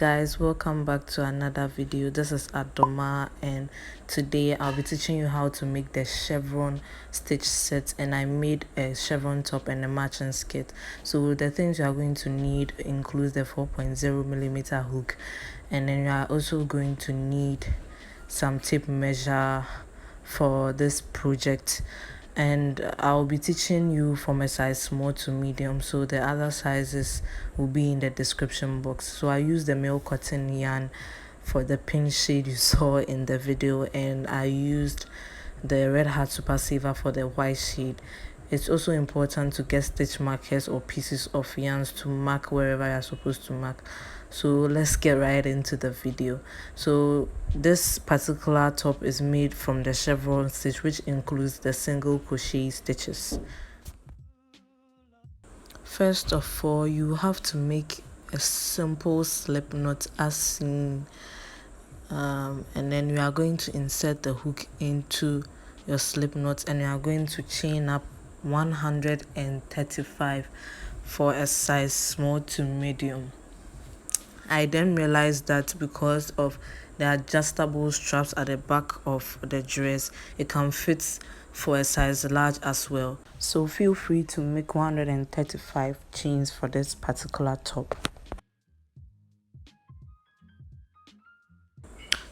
guys, welcome back to another video. This is Adoma, and today I'll be teaching you how to make the chevron stitch set. And I made a chevron top and a matching skirt. So the things you are going to need includes the 4.0mm hook, and then you are also going to need some tape measure for this project. And I'll be teaching you from a size small to medium, so the other sizes will be in the description box. So I used the male cotton yarn for the pink shade you saw in the video, and I used the Red Heart Super Saver for the white shade. It's also important to get stitch markers or pieces of yarns to mark wherever you're supposed to mark. So let's get right into the video. So this particular top is made from the chevron stitch, which includes the single crochet stitches. First of all, you have to make a simple slip knot as seen, and then you are going to insert the hook into your slip knot, and you are going to chain up 135 for a size small to medium. I then realized that because of the adjustable straps at the back of the dress, it can fit for a size large as well. So feel free to make 135 chains for this particular top.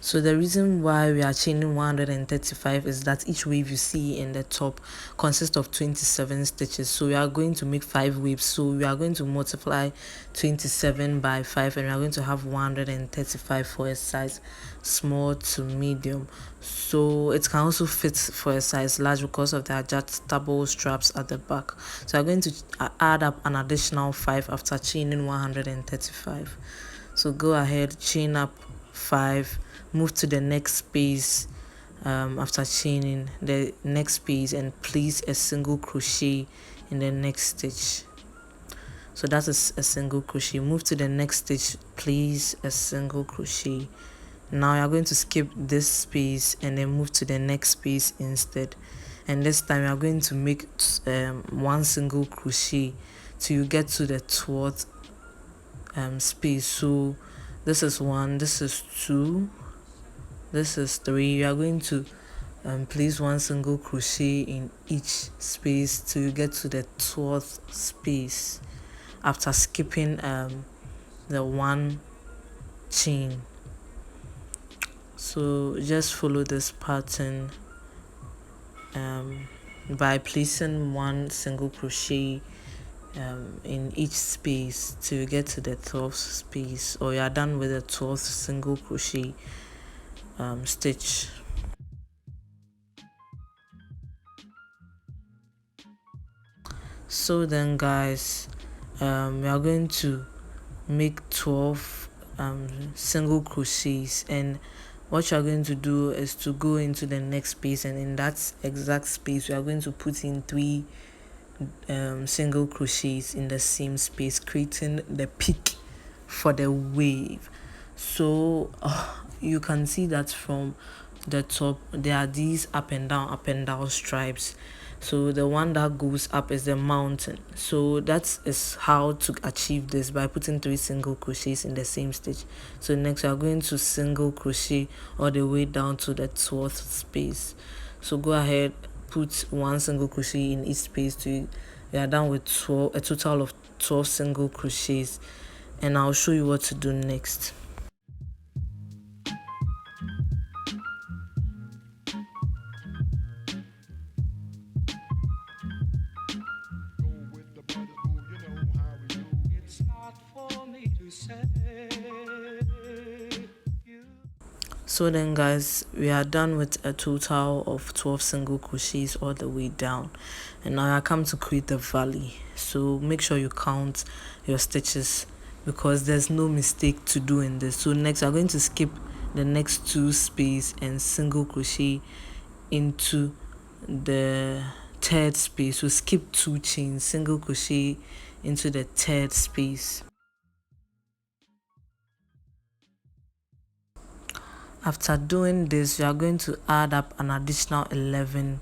So the reason why we are chaining 135 is that each wave you see in the top consists of 27 stitches. So we are going to make 5 waves. So we are going to multiply 27 by 5, and we are going to have 135 for a size small to medium. So it can also fit for a size large because of the adjustable straps at the back. So I'm going to add up an additional 5 after chaining 135. So go ahead, chain up 5, move to the next space after chaining the next space, and place a single crochet in the next stitch. So that is a single crochet. Move to the next stitch, place a single crochet. Now you're going to skip this space and then move to the next space instead, and this time you're going to make one single crochet till you get to the 12th space. So this is 1, this is 2, this is 3. You are going to place one single crochet in each space till you get to the 12th space after skipping the 1 chain. So just follow this pattern by placing one single crochet in each space till you get to the 12th space, or you are done with the 12th single crochet stitch. So then guys, we are going to make 12 single crochets, and what you are going to do is to go into the next space, and in that exact space we are going to put in 3 single crochets in the same space, creating the peak for the wave. So you can see that from the top there are these up and down stripes. So the one that goes up is the mountain. So that is how to achieve this, by putting 3 single crochets in the same stitch. So next we are going to single crochet all the way down to the 12th space. So go ahead, put 1 single crochet in each space till you are done with a total of 12 single crochets, and I'll show you what to do next. So then guys, we are done with a total of 12 single crochets all the way down, and now I come to create the valley. So make sure you count your stitches because there's no mistake to do in this. So next I'm going to skip the next 2 space and single crochet into the 3rd space. So skip 2 chains, single crochet into the 3rd space. After doing this, you are going to add up an additional 11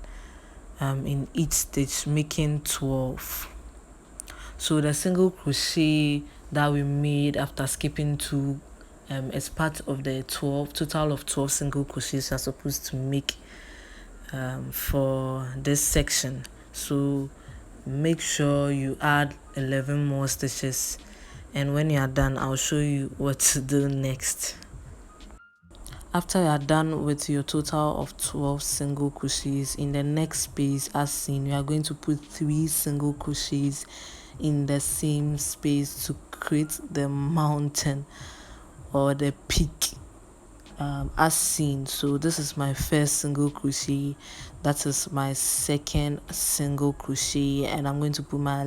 in each stitch, making 12. So the single crochet that we made after skipping 2 it's part of the 12 total of 12 single crochets you're supposed to make for this section. So make sure you add 11 more stitches, and when you are done, I'll show you what to do next. After you are done with your total of 12 single crochets, in the next space as seen, you are going to put 3 single crochets in the same space to create the mountain or the peak as seen. So this is my first single crochet, that is my second single crochet, and I'm going to put my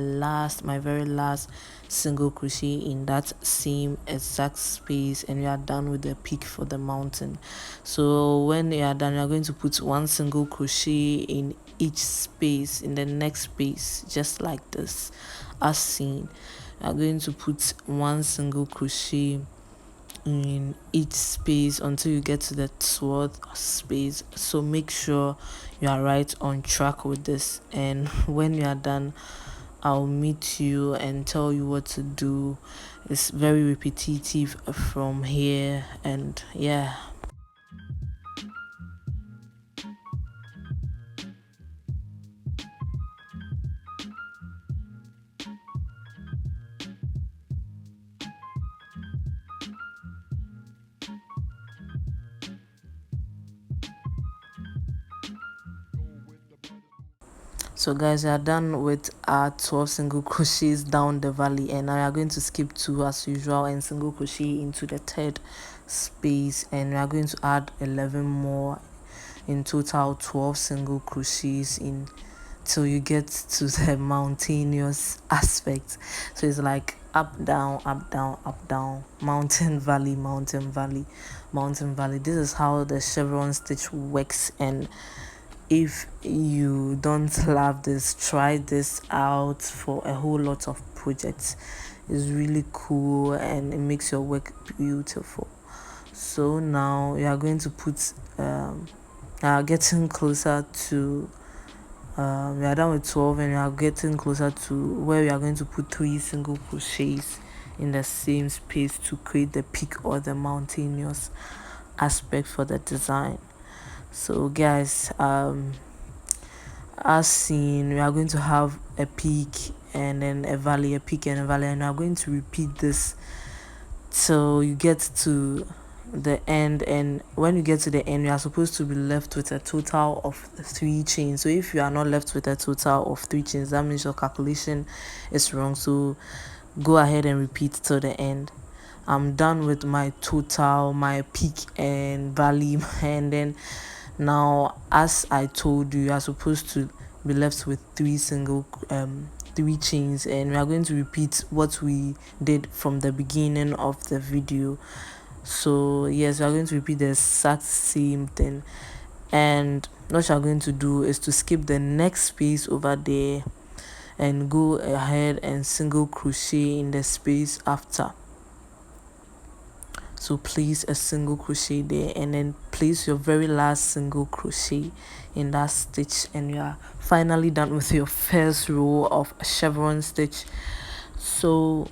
very last single crochet in that same exact space, and we are done with the peak for the mountain. So when you are done, you're going to put 1 single crochet in each space, in the next space, just like this as seen. You're going to put 1 single crochet in each space until you get to the 12th space. So make sure you are right on track with this, and when you are done, I'll meet you and tell you what to do. It's very repetitive from here, and yeah. So guys, we are done with our 12 single crochets down the valley, and now we are going to skip 2 as usual and single crochet into the 3rd space, and we are going to add 11 more, in total 12 single crochets in till you get to the mountainous aspect. So it's like up down, up down, up down, mountain valley, mountain valley, mountain valley. This is how the chevron stitch works, and if you don't love this, try this out for a whole lot of projects. It's really cool and it makes your work beautiful. So now we are going to put getting closer to we are done with 12, and we are getting closer to where we are going to put 3 single crochets in the same space to create the peak or the mountainous aspect for the design. So guys, as seen, we are going to have a peak and then a valley, a peak and a valley, and we are going to repeat this till you get to the end. And when you get to the end, you are supposed to be left with a total of 3 chains. So if you are not left with a total of 3 chains, that means your calculation is wrong. So go ahead and repeat till the end. I'm done with my total, my peak and valley, and then now, as I told you, you are supposed to be left with 3 chains, and we are going to repeat what we did from the beginning of the video. So yes, we are going to repeat the exact same thing, and what you are going to do is to skip the next space over there and go ahead and single crochet in the space after. So place a single crochet there, and then place your very last single crochet in that stitch, and you are finally done with your first row of chevron stitch. So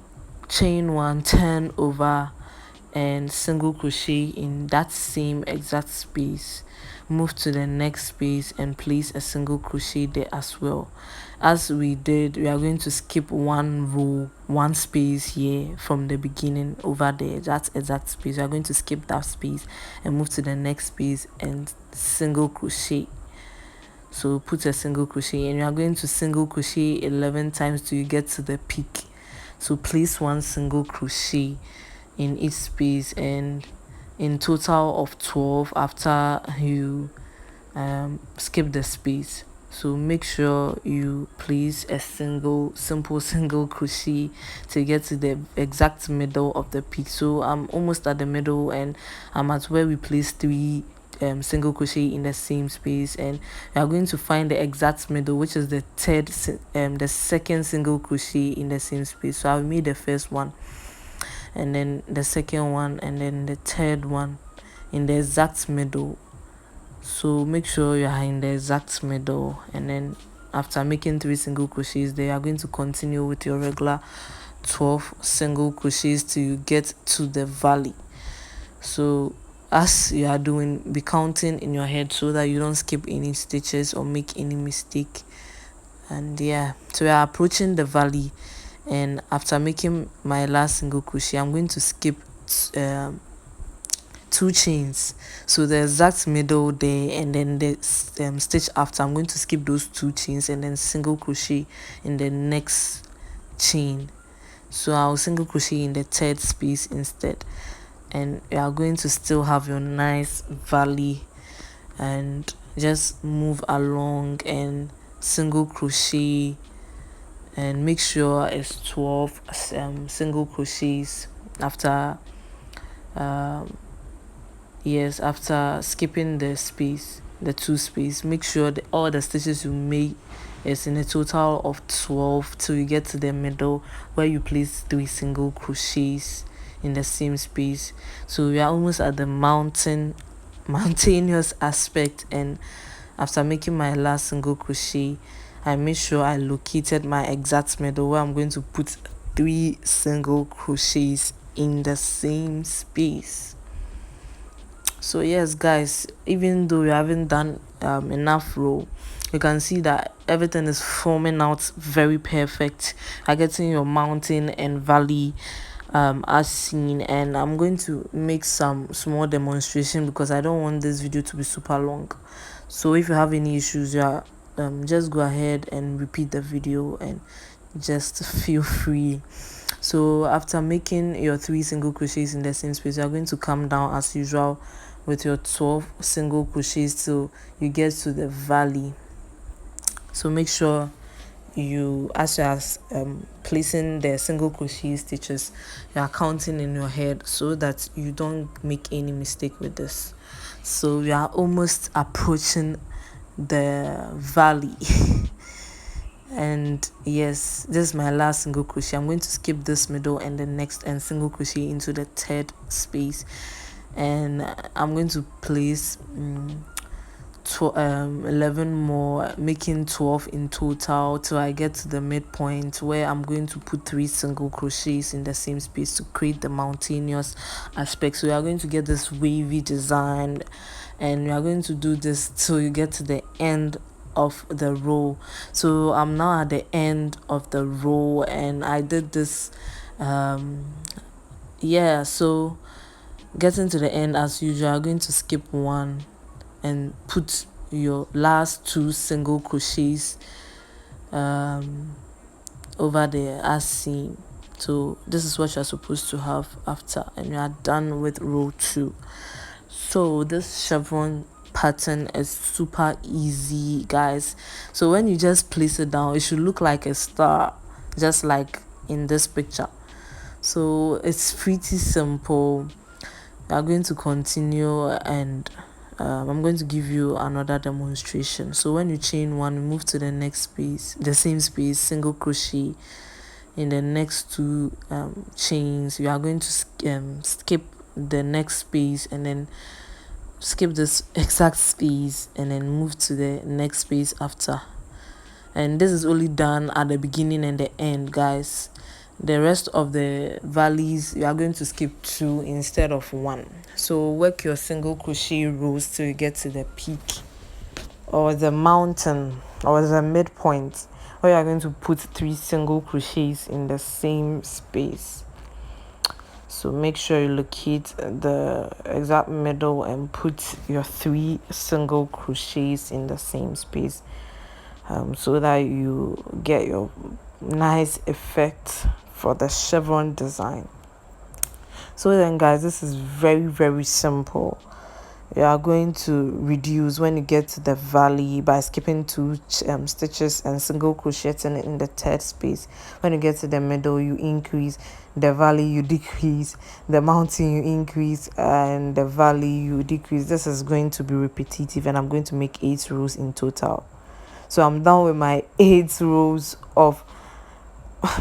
chain 1, turn over and single crochet in that same exact space. Move to the next space and place a single crochet there as well. As we did, we are going to skip 1 row, 1 space here from the beginning over there, that exact space. We are going to skip that space and move to the next space and single crochet. So put a single crochet, and you are going to single crochet 11 times till you get to the peak. So place 1 single crochet in each space, and in total of 12 after you skip the space. So make sure you place a simple single crochet to get to the exact middle of the peak. So I'm almost at the middle, and I'm at where we place 3 single crochet in the same space, and we are going to find the exact middle, which is the the second single crochet in the same space. So I made the first one, and then the second one, and then the third one in the exact middle. So make sure you are in the exact middle, and then after making 3 single crochets there, you are going to continue with your regular 12 single crochets till you get to the valley. So as you are doing, be counting in your head so that you don't skip any stitches or make any mistake. And yeah, so we are approaching the valley, and after making my last single crochet, I'm going to skip um, 2 chains. So the exact middle there, and then the stitch after, I'm going to skip those 2 chains and then single crochet in the next chain. So I'll single crochet in the third space instead, and you are going to still have your nice valley, and just move along and single crochet, and make sure it's 12 single crochets after yes, after skipping the space, the 2 space. Make sure that all the stitches you make is in a total of 12 till you get to the middle where you place 3 single crochets in the same space. So we are almost at the mountainous aspect, and after making my last single crochet, I made sure I located my exact middle where I'm going to put 3 single crochets in the same space. So yes guys, even though you haven't done enough row, you can see that everything is forming out very perfect. You're getting your mountain and valley as seen, and I'm going to make some small demonstration because I don't want this video to be super long. So if you have any issues, just go ahead and repeat the video and just feel free. So after making your 3 single crochets in the same space, you are going to come down as usual with your 12 single crochets till you get to the valley. So make sure you, as you are placing the single crochet stitches, you are counting in your head so that you don't make any mistake with this. So we are almost approaching the valley. And yes, this is my last single crochet. I'm going to skip this middle and the next and single crochet into the third space, and I'm going to place 11 more, making 12 in total till I get to the midpoint where I'm going to put 3 single crochets in the same space to create the mountainous aspect. So we are going to get this wavy design, and we are going to do this till you get to the end of the row. So I'm now at the end of the row, and I did this yeah, so getting to the end, as usual, I'm going to skip 1 and put your last 2 single crochets over there as seen. So this is what you're supposed to have after, and you are done with row 2. So this chevron pattern is super easy guys. So when you just place it down, it should look like a star, just like in this picture. So it's pretty simple. We are going to continue, and I'm going to give you another demonstration. So when you chain 1, move to the next space, the same space, single crochet in the next 2 chains. You are going to skip the next space, and then skip this exact space, and then move to the next space after. And this is only done at the beginning and the end guys. The rest of the valleys, you are going to skip 2 instead of 1. So work your single crochet rows till you get to the peak or the mountain or the midpoint, where you are going to put 3 single crochets in the same space. So make sure you locate the exact middle and put your 3 single crochets in the same space, so that you get your nice effect for the chevron design. So then guys, this is very simple. You are going to reduce when you get to the valley by skipping 2 stitches and single crocheting in the third space. When you get to the middle, you increase. The valley you decrease, the mountain you increase, and the valley you decrease. This is going to be repetitive, and I'm going to make 8 rows in total. So I'm done with my 8 rows of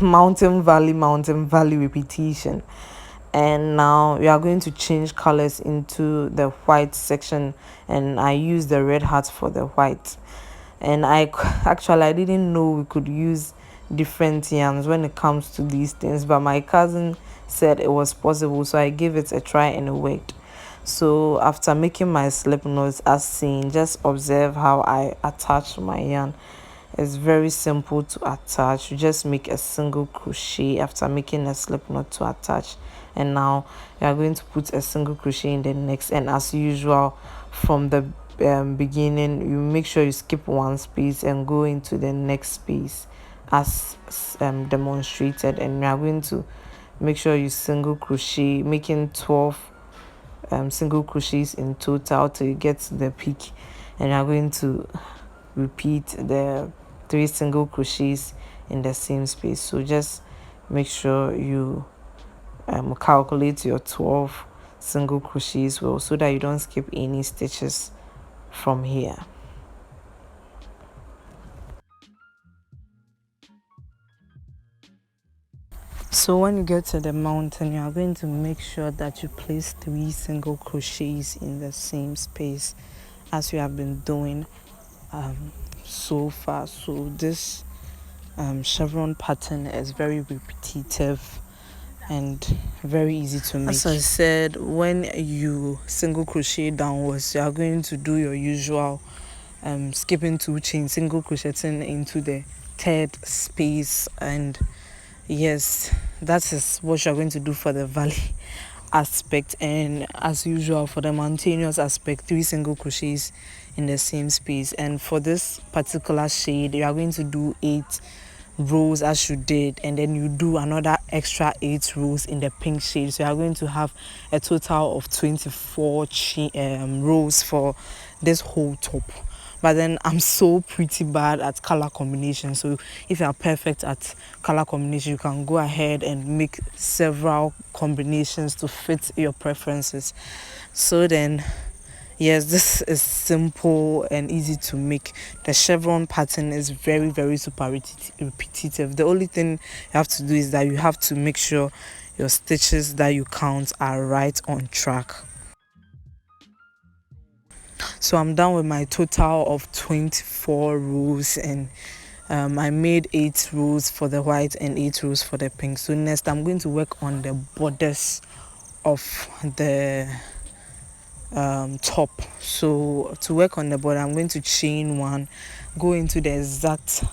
mountain valley repetition. And now we are going to change colors into the white section, and I use the red heart for the white. And I didn't know we could use different yarns when it comes to these things, but my cousin said it was possible, so I gave it a try and it worked. So after making my slip knots as seen, just observe how I attach my yarn. It's very simple to attach. You just make a single crochet after making a slip knot to attach, and now you are going to put a single crochet in the next. And as usual, from the beginning, you make sure you skip one space and go into the next space as demonstrated, and you are going to make sure you single crochet, making 12 single crochets in total till you get to the peak, and you're going to repeat the 3 single crochets in the same space. So just make sure you calculate your 12 single crochets well, so that you don't skip any stitches from here. So when you get to the mountain, you are going to make sure that you place 3 single crochets in the same space as you have been doing so far. So this chevron pattern is very repetitive and very easy to make. As I said, when you single crochet downwards, you are going to do your usual skipping 2 chains, single crocheting into the 3rd space, and yes, that is what you're going to do for the valley aspect. And as usual, for the mountainous aspect, 3 single crochets in the same space. And for this particular shade, you are going to do 8 rows as you did, and then you do another extra 8 rows in the pink shade. So you are going to have a total of 24 rows for this whole top. But then I'm so pretty bad at color combination, so if you are perfect at color combination, you can go ahead and make several combinations to fit your preferences. So then, yes, this is simple and easy to make. The chevron pattern is very, very super repetitive. The only thing you have to do is that you have to make sure your stitches that you count are right on track. So I'm done with my total of 24 rows, and I made 8 rows for the white and 8 rows for the pink. So next I'm going to work on the borders of the top. So to work on the border, I'm going to chain 1, go into the exact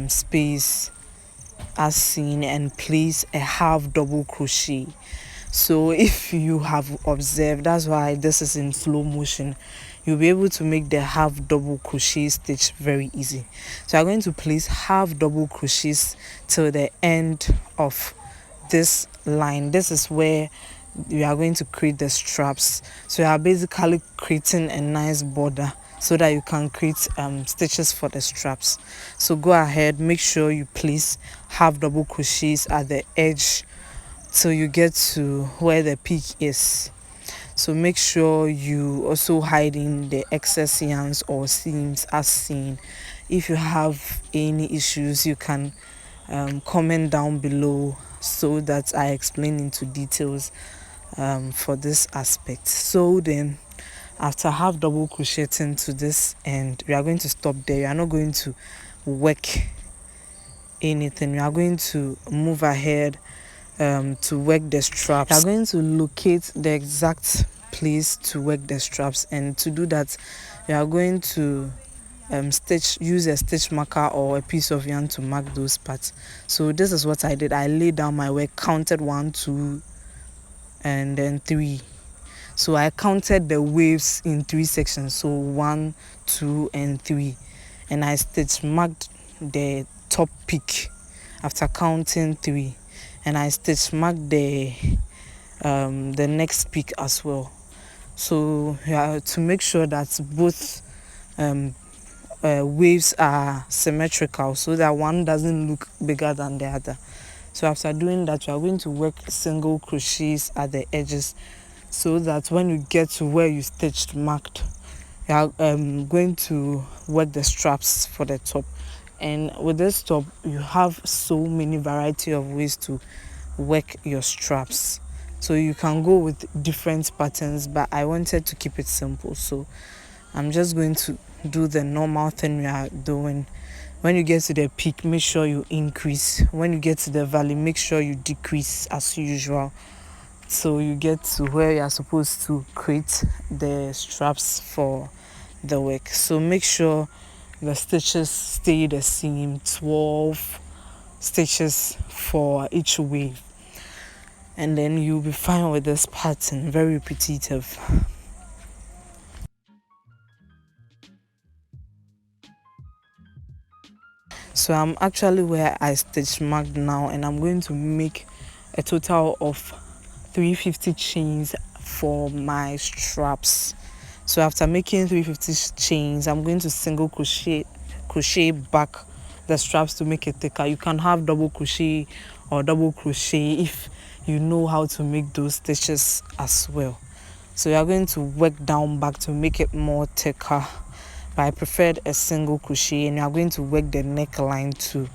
space as seen, and place a half double crochet. So if you have observed, that's why this is in slow motion, you'll be able to make the half double crochet stitch very easy. So I'm going to place half double crochets till the end of this line. This is where you are going to create the straps. So you are basically creating a nice border so that you can create stitches for the straps. So go ahead, make sure you place half double crochets at the edge till you get to where the peak is. So make sure you also hide in the excess yarns or seams as seen. If you have any issues, you can comment down below so that I explain into details for this aspect. So then, after half double crocheting to this end, we are going to stop there. We are not going to work anything. We are going to move ahead to work the straps. We are going to locate the exact place to work the straps, and to do that we are going to use a stitch marker or a piece of yarn to mark those parts. So this is what I did. I laid down my work, counted 1, 2 and then 3. So I counted the waves in 3 sections, so 1, 2 and 3, and I stitch marked the top peak after counting 3, and I stitch marked the next peak as well. So to make sure that both waves are symmetrical, so that one doesn't look bigger than the other. So after doing that, you are going to work single crochets at the edges, so that when you get to where you stitched marked, you are going to work the straps for the top. And with this top, you have so many variety of ways to work your straps, so you can go with different patterns, but I wanted to keep it simple, so I'm just going to do the normal thing we are doing. When you get to the peak, make sure you increase. When you get to the valley, make sure you decrease as usual. so you get to where you are supposed to create the straps for the work. So make sure the stitches stay the same, 12 stitches for each wave, and then you'll be fine with this pattern. Very repetitive. So I'm actually where I stitch marked now, and I'm going to make a total of 350 chains for my straps. So after making 350 chains, I'm going to single crochet back the straps to make it thicker. You can have double crochet or double crochet if you know how to make those stitches as well. So you're going to work down back to make it more thicker, but I preferred a single crochet, and you're going to work the neckline too.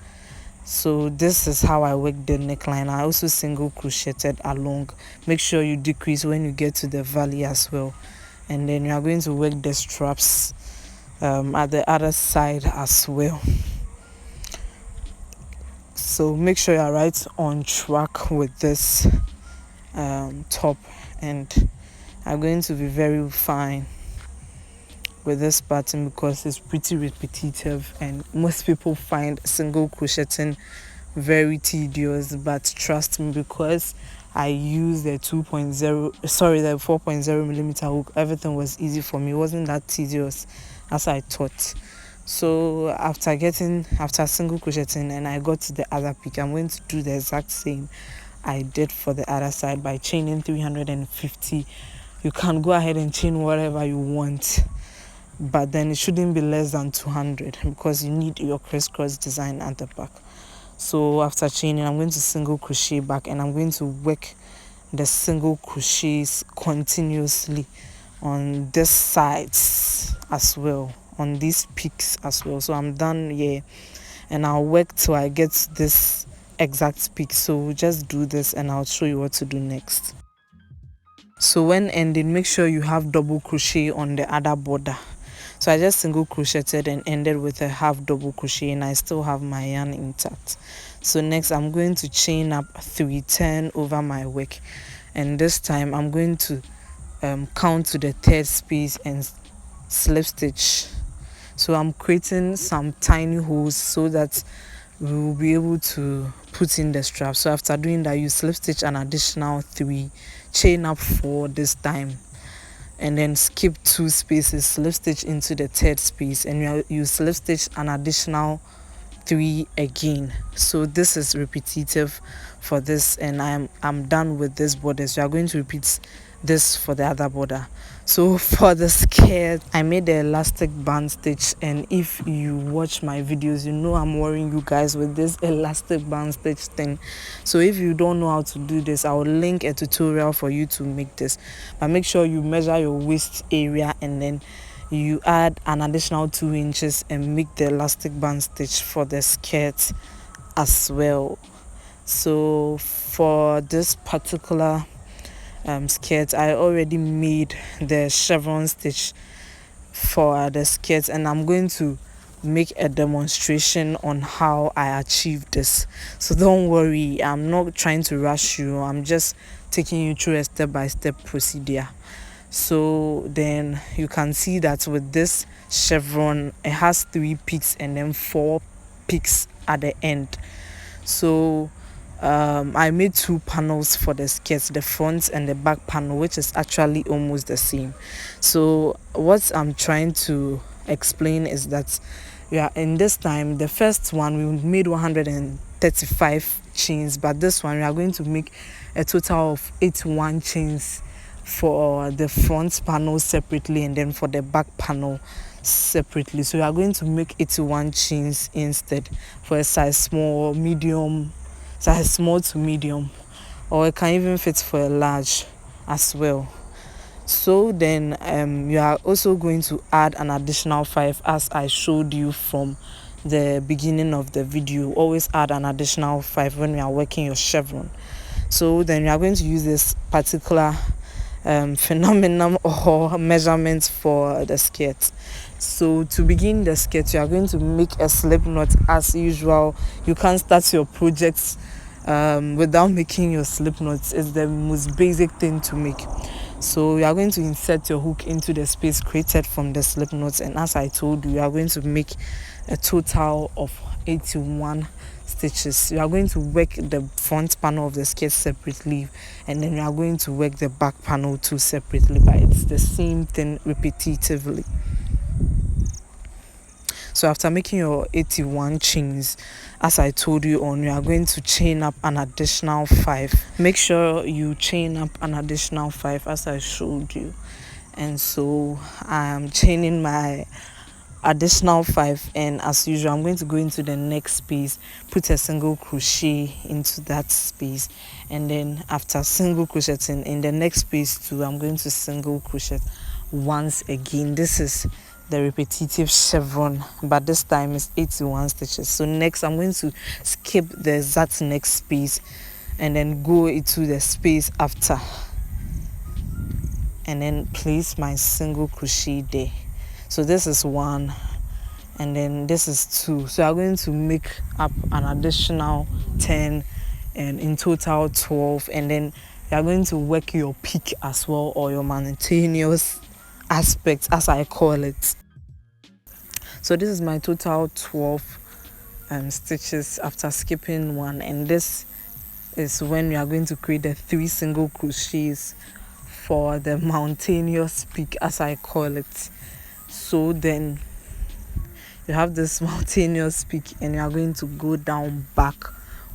So this is how I work the neckline. I also single crocheted along. Make sure you decrease when you get to the valley as well, and then you are going to work the straps at the other side as well. So make sure you're right on track with this top, and I'm going to be very fine with this pattern because it's pretty repetitive, and most people find single crocheting very tedious. But trust me, because I used the 4.0 millimeter hook, everything was easy for me. It wasn't that tedious as I thought. So after single crocheting and I got to the other peak, I'm going to do the exact same I did for the other side by chaining 350. You can go ahead and chain whatever you want, but then it shouldn't be less than 200 because you need your crisscross design at the back. So after chaining, I'm going to single crochet back, and I'm going to work the single crochets continuously on this sides as well, on these peaks as well. So I'm done here, and I'll work till I get this exact peak. So just do this and I'll show you what to do next. So when ending, make sure you have double crochet on the other border. So I just single crocheted and ended with a half double crochet, and I still have my yarn intact. So next I'm going to chain up 310 over my work, and this time I'm going to count to the third space and slip stitch. So I'm creating some tiny holes so that we will be able to put in the strap. So after doing that, you slip stitch an additional 3, chain up 4 this time, and then skip 2 spaces, slip stitch into the third space, and you slip stitch an additional 3 again. So this is repetitive for this, and I'm done with this border. So you are going to repeat this for the other border. So for the skirt, I made the elastic band stitch, and if you watch my videos, you know I'm worrying you guys with this elastic band stitch thing. So if you don't know how to do this, I will link a tutorial for you to make this, but make sure you measure your waist area, and then you add an additional 2 inches and make the elastic band stitch for the skirt as well. So for this particular skirt, I already made the chevron stitch for the skirt, and I'm going to make a demonstration on how I achieved this. So don't worry, I'm not trying to rush you, I'm just taking you through a step-by-step procedure. So then you can see that with this chevron, it has 3 peaks and then 4 peaks at the end. So I made 2 panels for the skirts, the front and the back panel, which is actually almost the same. So what I'm trying to explain is that in this time, the first one we made 135 chains, but this one we are going to make a total of 81 chains for the front panel separately, and then for the back panel separately. So we are going to make 81 chains instead for a size small to medium, or it can even fit for a large as well. So then you are also going to add an additional 5, as I showed you from the beginning of the video. Always add an additional 5 when you are working your chevron. So then you are going to use this particular phenomenon or measurement for the skirt. So to begin the skirt, you are going to make a slip knot as usual. You can start your projects without making your slip knots. Is the most basic thing to make. So you are going to insert your hook into the space created from the slip knots, and as I told you are going to make a total of 81 stitches. You are going to work the front panel of the skirt separately, and then you are going to work the back panel too separately, but it's the same thing repetitively. So after making your 81 chains, as I told you on, you are going to chain up an additional 5. Make sure you chain up an additional 5 as I showed you. And so I'm chaining my additional 5, and as usual I'm going to go into the next space, put a single crochet into that space, and then after single crocheting in the next space too, I'm going to single crochet once again. This is the repetitive chevron, but this time it's 81 stitches. So next I'm going to skip the exact next space and then go into the space after, and then place my single crochet there. So this is 1, and then this is 2. So I'm going to make up an additional 10, and in total 12, and then you are going to work your peak as well, or your monotonous aspect as I call it. So this is my total 12 stitches after skipping 1, and this is when we are going to create the 3 single crochets for the mountainous peak as I call it. So then you have this mountainous peak, and you are going to go down back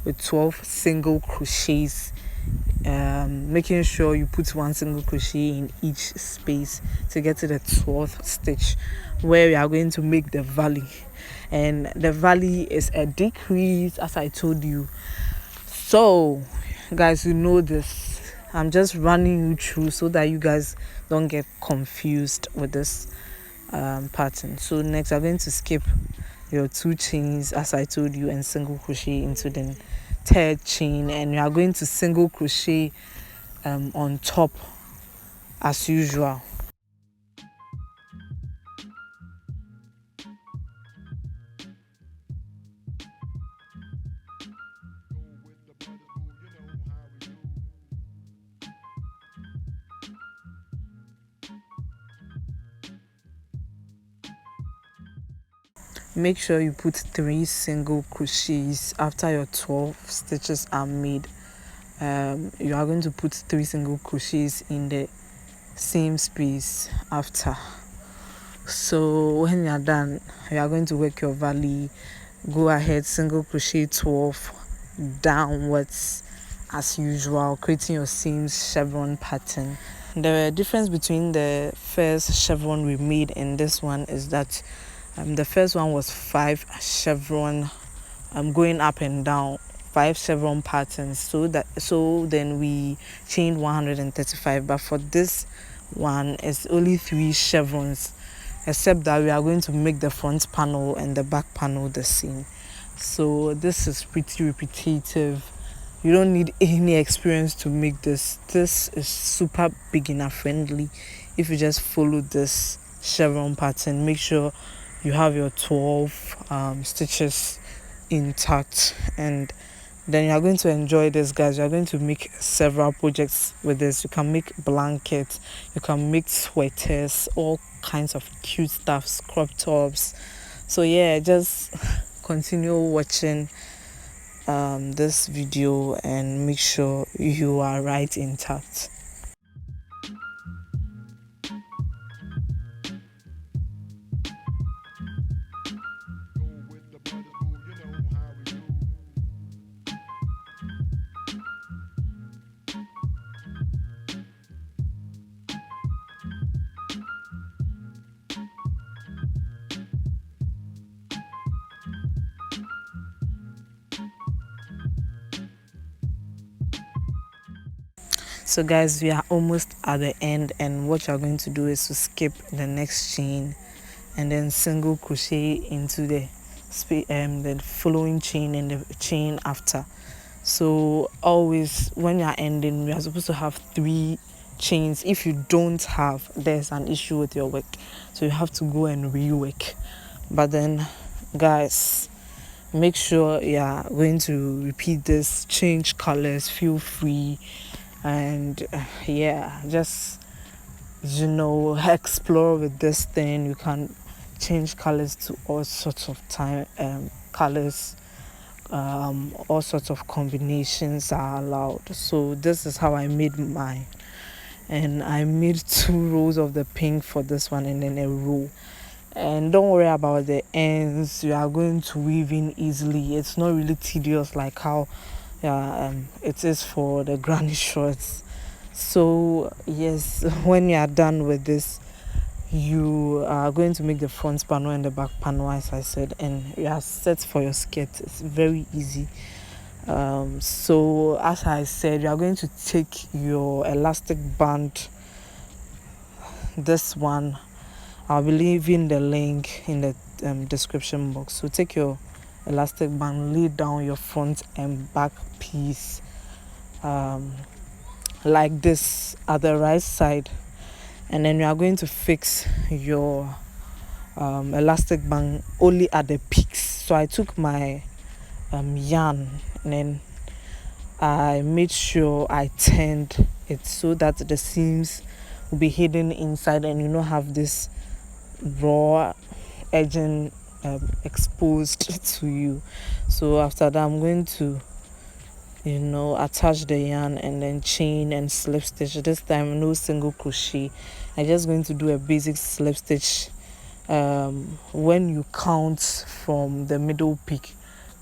with 12 single crochets, making sure you put 1 single crochet in each space to get to the 12th stitch, where we are going to make the valley. And the valley is a decrease as I told you. So guys, you know this, I'm just running you through so that you guys don't get confused with this pattern. So next I'm going to skip your 2 chains as I told you, and single crochet into the 3rd chain, and you are going to single crochet on top as usual. Make sure you put 3 single crochets after your 12 stitches are made. You are going to put 3 single crochets in the same space after. So when you are done, you are going to work your valley. Go ahead, single crochet 12 downwards as usual, creating your same chevron pattern. The difference between the first chevron we made and this one is that the first one was 5 chevron going up and down, 5 chevron patterns, so then we chained 135, but for this one it's only 3 chevrons, except that we are going to make the front panel and the back panel the same. So this is pretty repetitive. You don't need any experience to make this. This is super beginner friendly. If you just follow this chevron pattern, make sure you have your 12 stitches intact, and then you are going to enjoy this, guys. You are going to make several projects with this. You can make blankets, you can make sweaters, all kinds of cute stuff, crop tops. So yeah, just continue watching this video and make sure you are right intact. So guys, we are almost at the end, and what you're going to do is to skip the next chain and then single crochet into the following chain and the chain after. So always when you're ending, we are supposed to have 3 chains. If you don't have, there's an issue with your work, so you have to go and rework. But then guys, make sure you're going to repeat this, change colors, feel free, and just explore with this thing. You can change colors to all sorts of colors. All sorts of combinations are allowed. So this is how I made mine, and I made 2 rows of the pink for this one and then a row. And don't worry about the ends, you are going to weave in easily. It's not really tedious like how it is for the granny shorts. So yes, when you are done with this, you are going to make the front panel and the back panel, as I said, and you are set for your skirt. It's very easy. So as I said, you are going to take your elastic band, this one. I'll be leaving the link in the description box. So take your elastic band, lay down your front and back piece like this at the right side, and then you are going to fix your elastic band only at the peaks. So I took my yarn and then I made sure I turned it so that the seams will be hidden inside and you don't have this raw edging exposed to you. So after that, I'm going to attach the yarn and then chain and slip stitch. This time no single crochet. I'm just going to do a basic slip stitch. When you count from the middle peak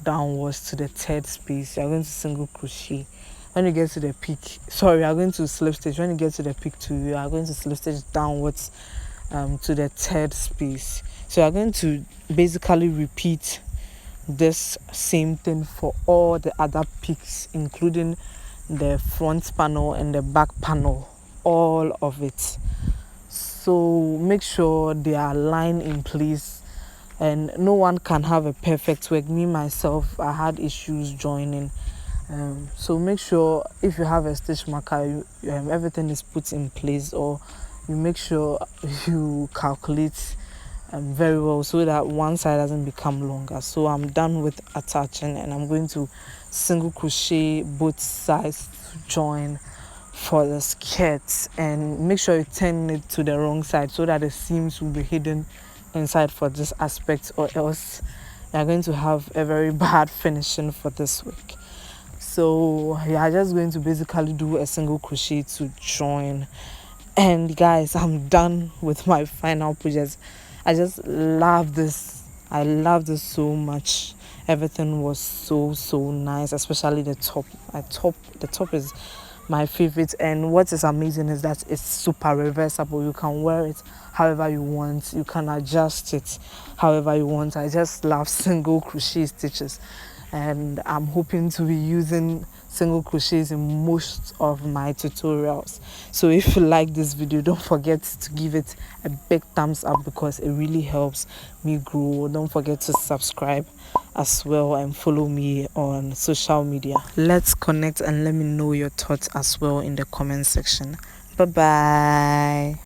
downwards to the third space, you're going to single crochet. When you get to the peak, you're going to slip stitch. When you get to the peak too, you are going to slip stitch downwards to the third space. So you're going to basically repeat this same thing for all the other peaks, including the front panel and the back panel, all of it. So make sure they are aligned in place, and no one can have a perfect work. Me myself, I had issues joining. So make sure if you have a stitch marker, everything is put in place, or you make sure you calculate very well so that one side doesn't become longer. So I'm done with attaching, and I'm going to single crochet both sides to join for the skirt, and make sure you turn it to the wrong side so that the seams will be hidden inside for this aspect, or else you're going to have a very bad finishing for this week. So you're just going to basically do a single crochet to join. And guys, I'm done with my final project. I just love this. I love this so much. Everything was so nice, especially the top. The top is my favorite, and what is amazing is that it's super reversible. You can wear it however you want. You can adjust it however you want. I just love single crochet stitches, and I'm hoping to be using single crochets in most of my tutorials. So if you like this video, don't forget to give it a big thumbs up because it really helps me grow. Don't forget to subscribe as well and follow me on social media. Let's connect and let me know your thoughts as well in the comment section. Bye bye.